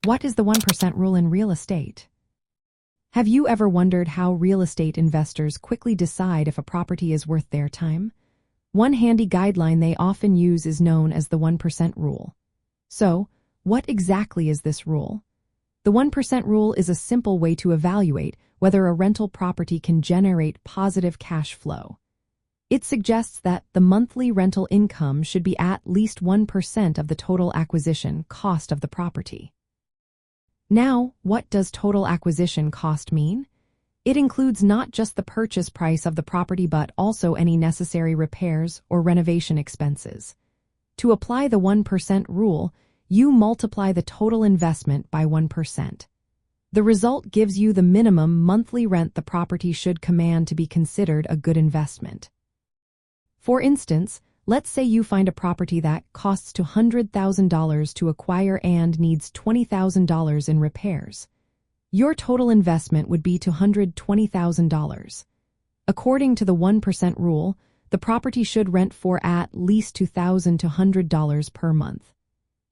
What is the 1% rule in real estate? Have you ever wondered how real estate investors quickly decide if a property is worth their time? One handy guideline they often use is known as the 1% rule. So, what exactly is this rule? The 1% rule is a simple way to evaluate whether a rental property can generate positive cash flow. It suggests that the monthly rental income should be at least 1% of the total acquisition cost of the property. Now, what does total acquisition cost mean? It includes not just the purchase price of the property but also any necessary repairs or renovation expenses. To apply the 1% rule, you multiply the total investment by 1%. The result gives you the minimum monthly rent the property should command to be considered a good investment. For instance, let's say you find a property that costs $200,000 to acquire and needs $20,000 in repairs. Your total investment would be $220,000. According to the 1% rule, the property should rent for at least $2,200 per month.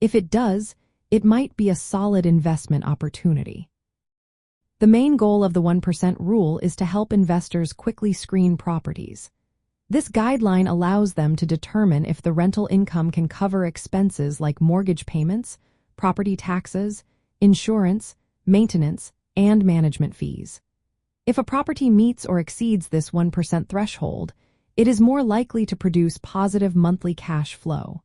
If it does, it might be a solid investment opportunity. The main goal of the 1% rule is to help investors quickly screen properties. This guideline allows them to determine if the rental income can cover expenses like mortgage payments, property taxes, insurance, maintenance, and management fees. If a property meets or exceeds this 1% threshold, it is more likely to produce positive monthly cash flow.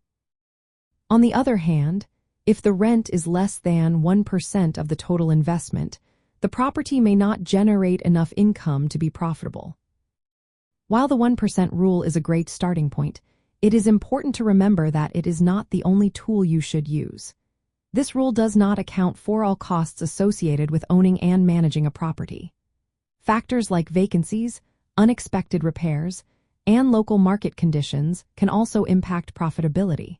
On the other hand, if the rent is less than 1% of the total investment, the property may not generate enough income to be profitable. While the 1% rule is a great starting point, it is important to remember that it is not the only tool you should use. This rule does not account for all costs associated with owning and managing a property. Factors like vacancies, unexpected repairs, and local market conditions can also impact profitability.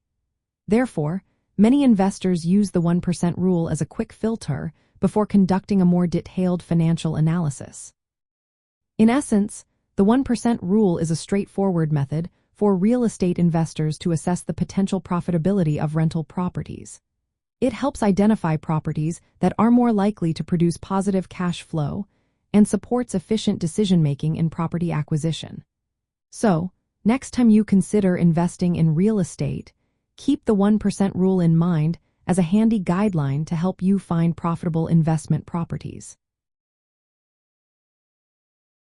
Therefore, many investors use the 1% rule as a quick filter before conducting a more detailed financial analysis. In essence, the 1% rule is a straightforward method for real estate investors to assess the potential profitability of rental properties. It helps identify properties that are more likely to produce positive cash flow and supports efficient decision-making in property acquisition. So, next time you consider investing in real estate, keep the 1% rule in mind as a handy guideline to help you find profitable investment properties.